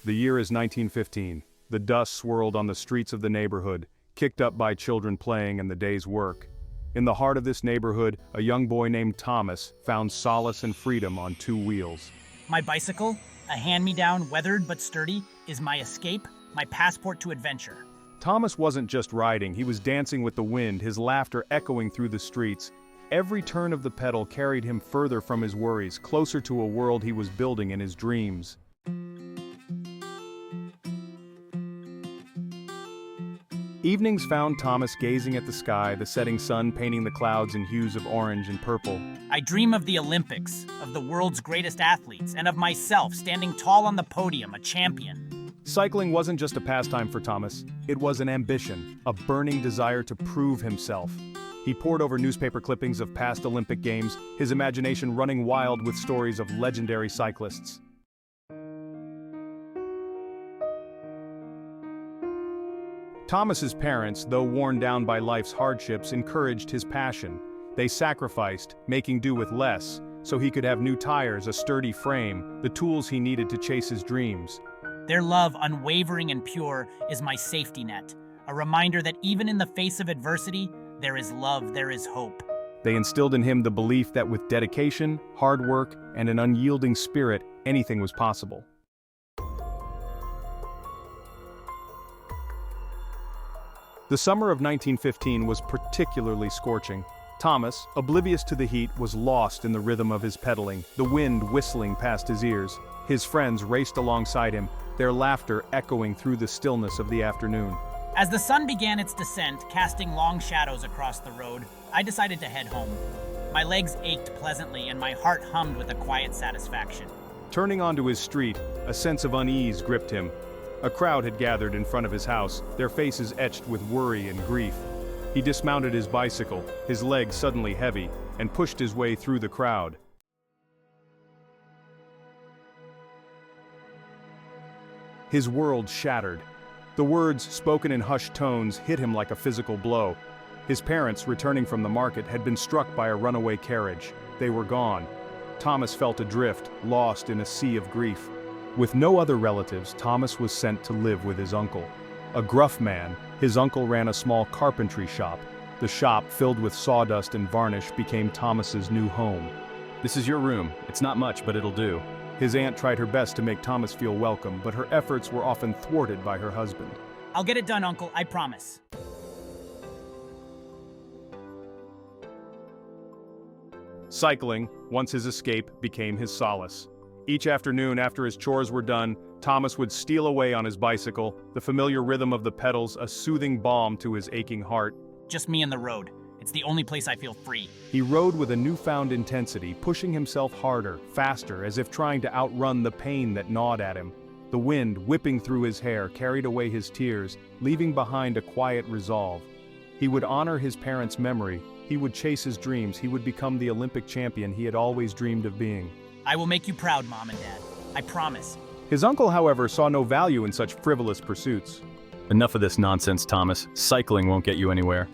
The year is 1915. The dust swirled on the streets of the neighborhood, kicked up by children playing and the day's work. In the heart of this neighborhood, a young boy named Thomas found solace and freedom on two wheels. My bicycle, a hand-me-down, weathered but sturdy, is my escape, my passport to adventure. Thomas wasn't just riding, he was dancing with the wind, his laughter echoing through the streets. Every turn of the pedal carried him further from his worries, closer to a world he was building in his dreams. Evenings found Thomas gazing at the sky, the setting sun painting the clouds in hues of orange and purple. I dream of the Olympics, of the world's greatest athletes, and of myself standing tall on the podium, a champion. Cycling wasn't just a pastime for Thomas, it was an ambition, a burning desire to prove himself. He pored over newspaper clippings of past Olympic Games, his imagination running wild with stories of legendary cyclists. Thomas's parents, though worn down by life's hardships, encouraged his passion. They sacrificed, making do with less, so he could have new tires, a sturdy frame, the tools he needed to chase his dreams. Their love, unwavering and pure, is my safety net, a reminder that even in the face of adversity, there is love, there is hope. They instilled in him the belief that with dedication, hard work, and an unyielding spirit, anything was possible. The summer of 1915 was particularly scorching. Thomas, oblivious to the heat, was lost in the rhythm of his pedaling, the wind whistling past his ears. His friends raced alongside him, their laughter echoing through the stillness of the afternoon. As the sun began its descent, casting long shadows across the road, I decided to head home. My legs ached pleasantly and my heart hummed with a quiet satisfaction. Turning onto his street, a sense of unease gripped him. A crowd had gathered in front of his house, their faces etched with worry and grief. He dismounted his bicycle, his legs suddenly heavy, and pushed his way through the crowd. His world shattered. The words, spoken in hushed tones, hit him like a physical blow. His parents, returning from the market, had been struck by a runaway carriage. They were gone. Thomas felt adrift, lost in a sea of grief. With no other relatives, Thomas was sent to live with his uncle. A gruff man, his uncle ran a small carpentry shop. The shop, filled with sawdust and varnish, became Thomas's new home. "This is your room. It's not much, but it'll do." His aunt tried her best to make Thomas feel welcome, but her efforts were often thwarted by her husband. I'll get it done, Uncle, I promise. Cycling, once his escape, became his solace. Each afternoon after his chores were done, Thomas would steal away on his bicycle, the familiar rhythm of the pedals a soothing balm to his aching heart. Just me and the road. It's the only place I feel free. He rode with a newfound intensity, pushing himself harder, faster, as if trying to outrun the pain that gnawed at him. The wind, whipping through his hair, carried away his tears, leaving behind a quiet resolve. He would honor his parents' memory, he would chase his dreams, he would become the Olympic champion he had always dreamed of being. I will make you proud, Mom and Dad. I promise. His uncle, however, saw no value in such frivolous pursuits. "Enough of this nonsense, Thomas. Cycling won't get you anywhere."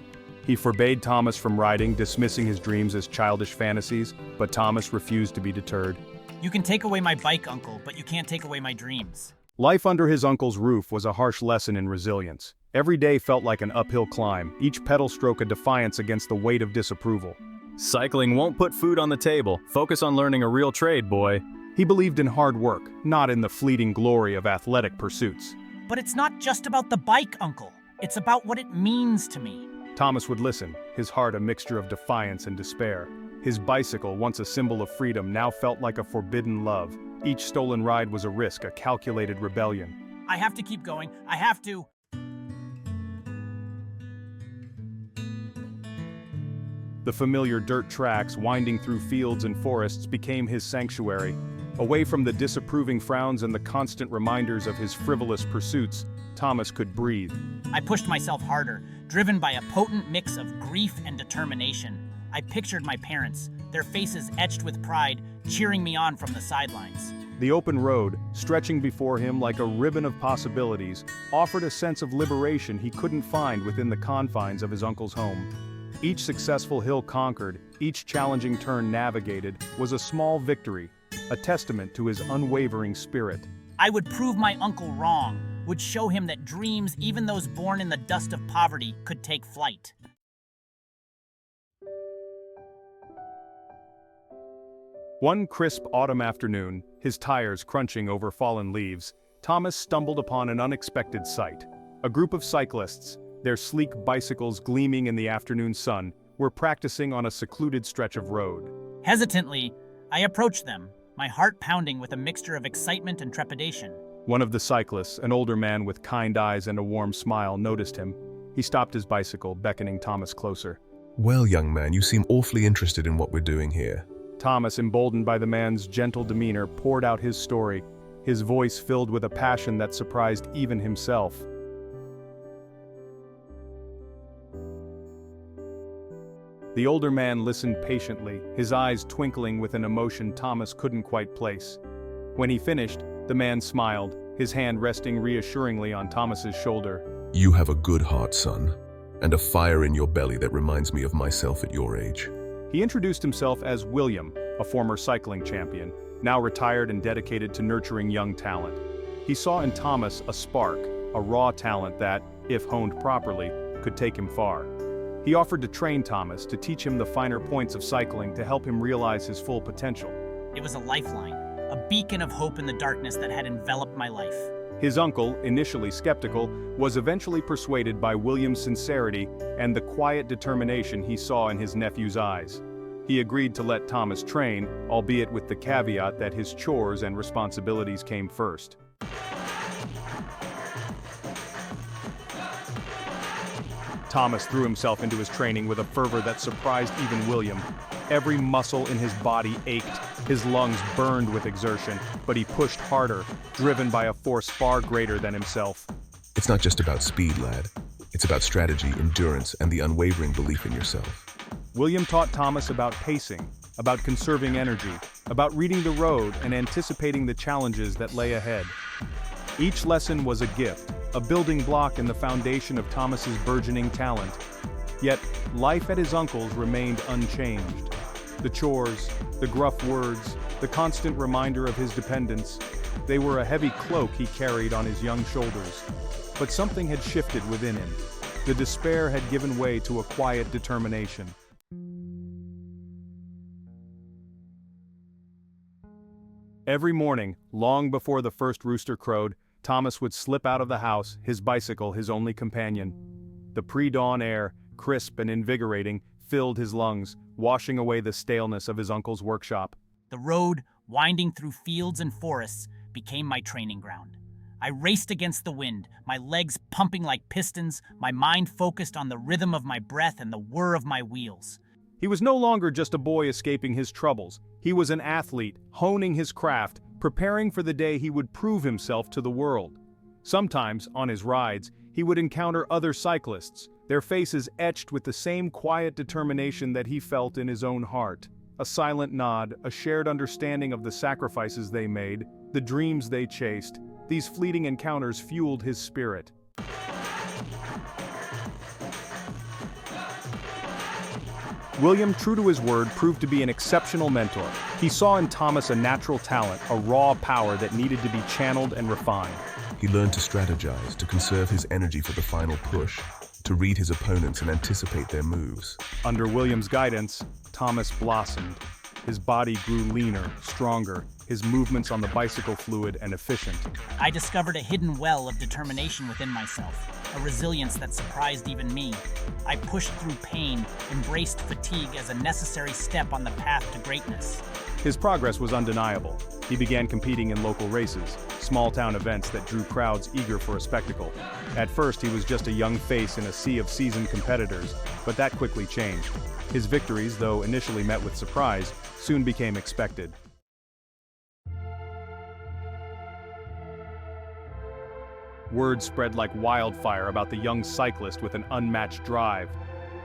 He forbade Thomas from riding, dismissing his dreams as childish fantasies, but Thomas refused to be deterred. You can take away my bike, Uncle, but you can't take away my dreams. Life under his uncle's roof was a harsh lesson in resilience. Every day felt like an uphill climb, each pedal stroke a defiance against the weight of disapproval. "Cycling won't put food on the table. Focus on learning a real trade, boy." He believed in hard work, not in the fleeting glory of athletic pursuits. But it's not just about the bike, Uncle. It's about what it means to me. Thomas would listen, his heart a mixture of defiance and despair. His bicycle, once a symbol of freedom, now felt like a forbidden love. Each stolen ride was a risk, a calculated rebellion. I have to keep going. I have to. The familiar dirt tracks winding through fields and forests became his sanctuary. Away from the disapproving frowns and the constant reminders of his frivolous pursuits, Thomas could breathe. I pushed myself harder, driven by a potent mix of grief and determination. I pictured my parents, their faces etched with pride, cheering me on from the sidelines. The open road, stretching before him like a ribbon of possibilities, offered a sense of liberation he couldn't find within the confines of his uncle's home. Each successful hill conquered, each challenging turn navigated, was a small victory, a testament to his unwavering spirit. I would prove my uncle wrong, would show him that dreams, even those born in the dust of poverty, could take flight. One crisp autumn afternoon, his tires crunching over fallen leaves, Thomas stumbled upon an unexpected sight. A group of cyclists, their sleek bicycles gleaming in the afternoon sun, were practicing on a secluded stretch of road. Hesitantly, I approached them, my heart pounding with a mixture of excitement and trepidation. One of the cyclists, an older man with kind eyes and a warm smile, noticed him. He stopped his bicycle, beckoning Thomas closer. Well, young man, you seem awfully interested in what we're doing here. Thomas, emboldened by the man's gentle demeanor, poured out his story, his voice filled with a passion that surprised even himself. The older man listened patiently, his eyes twinkling with an emotion Thomas couldn't quite place. When he finished, the man smiled, his hand resting reassuringly on Thomas's shoulder. You have a good heart, son, and a fire in your belly that reminds me of myself at your age. He introduced himself as William, a former cycling champion, now retired and dedicated to nurturing young talent. He saw in Thomas a spark, a raw talent that, if honed properly, could take him far. He offered to train Thomas, to teach him the finer points of cycling to help him realize his full potential. It was a lifeline, a beacon of hope in the darkness that had enveloped my life. His uncle, initially skeptical, was eventually persuaded by William's sincerity and the quiet determination he saw in his nephew's eyes. He agreed to let Thomas train, albeit with the caveat that his chores and responsibilities came first. Thomas threw himself into his training with a fervor that surprised even William. Every muscle in his body ached, his lungs burned with exertion, but he pushed harder, driven by a force far greater than himself. It's not just about speed, lad. It's about strategy, endurance, and the unwavering belief in yourself. William taught Thomas about pacing, about conserving energy, about reading the road and anticipating the challenges that lay ahead. Each lesson was a gift, a building block in the foundation of Thomas's burgeoning talent. Yet, life at his uncle's remained unchanged. The chores, the gruff words, the constant reminder of his dependence, they were a heavy cloak he carried on his young shoulders. But something had shifted within him. The despair had given way to a quiet determination. Every morning, long before the first rooster crowed, Thomas would slip out of the house, his bicycle his only companion. The pre-dawn air, crisp and invigorating, filled his lungs, washing away the staleness of his uncle's workshop. The road, winding through fields and forests, became my training ground. I raced against the wind, my legs pumping like pistons, my mind focused on the rhythm of my breath and the whir of my wheels. He was no longer just a boy escaping his troubles. He was an athlete, honing his craft, preparing for the day he would prove himself to the world. Sometimes, on his rides, he would encounter other cyclists, their faces etched with the same quiet determination that he felt in his own heart. A silent nod, a shared understanding of the sacrifices they made, the dreams they chased. These fleeting encounters fueled his spirit. William, true to his word, proved to be an exceptional mentor. He saw in Thomas a natural talent, a raw power that needed to be channeled and refined. He learned to strategize, to conserve his energy for the final push, to read his opponents and anticipate their moves. Under William's guidance, Thomas blossomed. His body grew leaner, stronger, his movements on the bicycle fluid and efficient. I discovered a hidden well of determination within myself, a resilience that surprised even me. I pushed through pain, embraced fatigue as a necessary step on the path to greatness. His progress was undeniable. He began competing in local races, small-town events that drew crowds eager for a spectacle. At first, he was just a young face in a sea of seasoned competitors, but that quickly changed. His victories, though initially met with surprise, soon became expected. Word spread like wildfire about the young cyclist with an unmatched drive.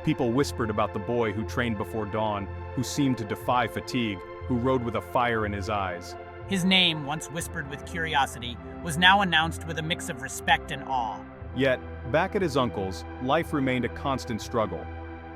People whispered about the boy who trained before dawn, who seemed to defy fatigue, who rode with a fire in his eyes. His name, once whispered with curiosity, was now announced with a mix of respect and awe. Yet, back at his uncle's, life remained a constant struggle.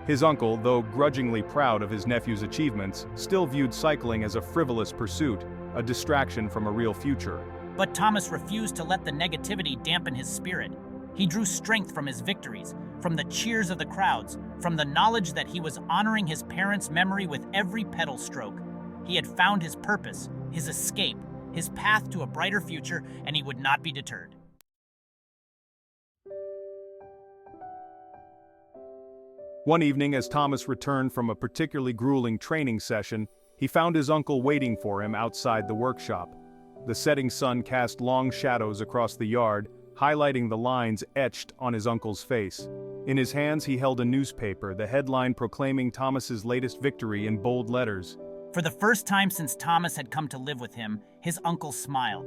His uncle, though grudgingly proud of his nephew's achievements, still viewed cycling as a frivolous pursuit, a distraction from a real future. But Thomas refused to let the negativity dampen his spirit. He drew strength from his victories, from the cheers of the crowds, from the knowledge that he was honoring his parents' memory with every pedal stroke. He had found his purpose, his escape, his path to a brighter future, and he would not be deterred. One evening, as Thomas returned from a particularly grueling training session, he found his uncle waiting for him outside the workshop. The setting sun cast long shadows across the yard, highlighting the lines etched on his uncle's face. In his hands he held a newspaper, the headline proclaiming Thomas's latest victory in bold letters. For the first time since Thomas had come to live with him, his uncle smiled.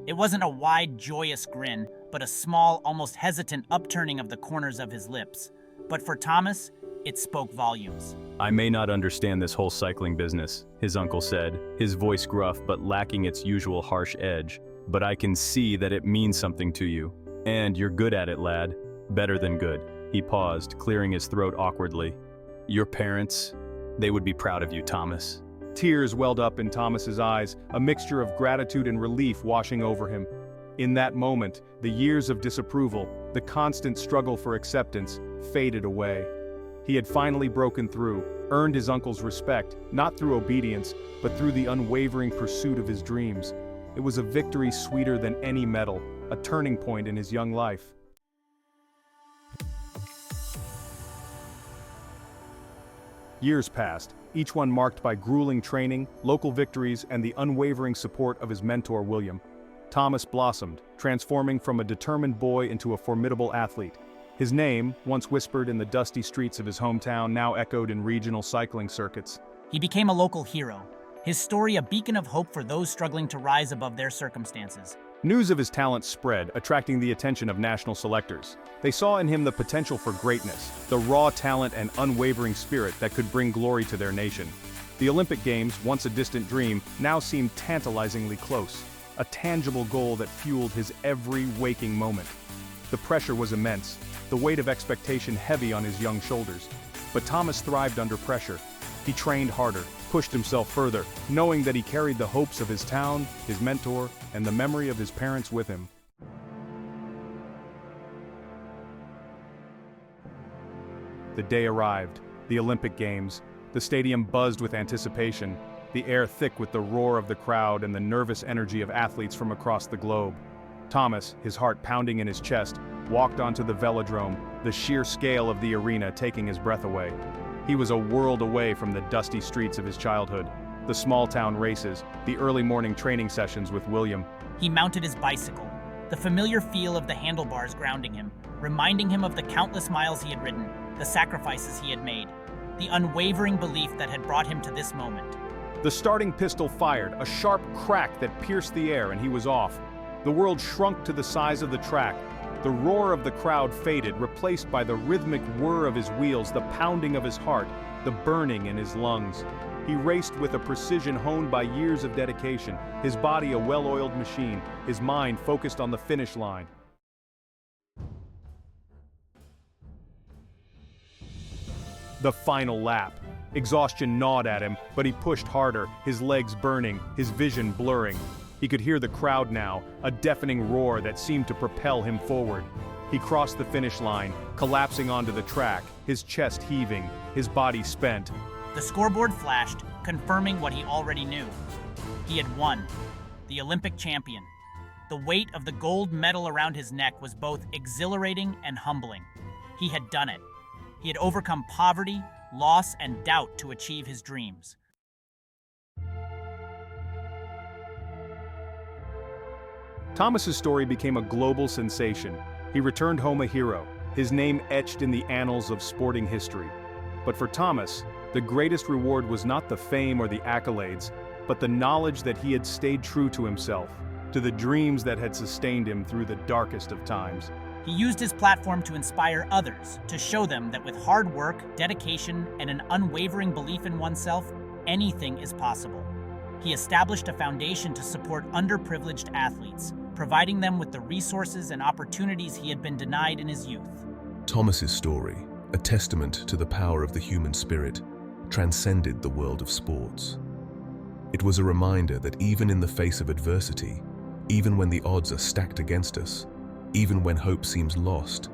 It wasn't a wide, joyous grin, but a small, almost hesitant upturning of the corners of his lips. But for Thomas, it spoke volumes. I may not understand this whole cycling business, his uncle said, his voice gruff but lacking its usual harsh edge. But I can see that it means something to you. And you're good at it, lad. Better than good. He paused, clearing his throat awkwardly. Your parents, they would be proud of you, Thomas. Tears welled up in Thomas's eyes, a mixture of gratitude and relief washing over him. In that moment, the years of disapproval, the constant struggle for acceptance, faded away. He had finally broken through, earned his uncle's respect, not through obedience, but through the unwavering pursuit of his dreams. It was a victory sweeter than any medal, a turning point in his young life. Years passed, each one marked by grueling training, local victories, and the unwavering support of his mentor William. Thomas blossomed, transforming from a determined boy into a formidable athlete. His name, once whispered in the dusty streets of his hometown, now echoed in regional cycling circuits. He became a local hero, his story a beacon of hope for those struggling to rise above their circumstances. News of his talent spread, attracting the attention of national selectors. They saw in him the potential for greatness, the raw talent and unwavering spirit that could bring glory to their nation. The Olympic Games, once a distant dream, now seemed tantalizingly close, a tangible goal that fueled his every waking moment. The pressure was immense, the weight of expectation heavy on his young shoulders. But Thomas thrived under pressure. He trained harder, pushed himself further, knowing that he carried the hopes of his town, his mentor, and the memory of his parents with him. The day arrived, the Olympic Games. The stadium buzzed with anticipation, the air thick with the roar of the crowd and the nervous energy of athletes from across the globe. Thomas, his heart pounding in his chest, walked onto the velodrome, the sheer scale of the arena taking his breath away. He was a world away from the dusty streets of his childhood, the small-town races, the early morning training sessions with William. He mounted his bicycle, the familiar feel of the handlebars grounding him, reminding him of the countless miles he had ridden, the sacrifices he had made, the unwavering belief that had brought him to this moment. The starting pistol fired, a sharp crack that pierced the air, and he was off. The world shrunk to the size of the track. The roar of the crowd faded, replaced by the rhythmic whir of his wheels, the pounding of his heart, the burning in his lungs. He raced with a precision honed by years of dedication, his body a well-oiled machine, his mind focused on the finish line. The final lap. Exhaustion gnawed at him, but he pushed harder, his legs burning, his vision blurring. He could hear the crowd now, a deafening roar that seemed to propel him forward. He crossed the finish line, collapsing onto the track, his chest heaving, his body spent. The scoreboard flashed, confirming what he already knew. He had won, the Olympic champion. The weight of the gold medal around his neck was both exhilarating and humbling. He had done it. He had overcome poverty, loss, and doubt to achieve his dreams. Thomas's story became a global sensation. He returned home a hero, his name etched in the annals of sporting history. But for Thomas, the greatest reward was not the fame or the accolades, but the knowledge that he had stayed true to himself, to the dreams that had sustained him through the darkest of times. He used his platform to inspire others, to show them that with hard work, dedication, and an unwavering belief in oneself, anything is possible. He established a foundation to support underprivileged athletes, providing them with the resources and opportunities he had been denied in his youth. Thomas's story, a testament to the power of the human spirit, transcended the world of sports. It was a reminder that even in the face of adversity, Even when the odds are stacked against us, even when hope seems lost,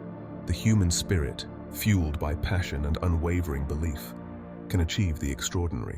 the human spirit, fueled by passion and unwavering belief, can achieve the extraordinary.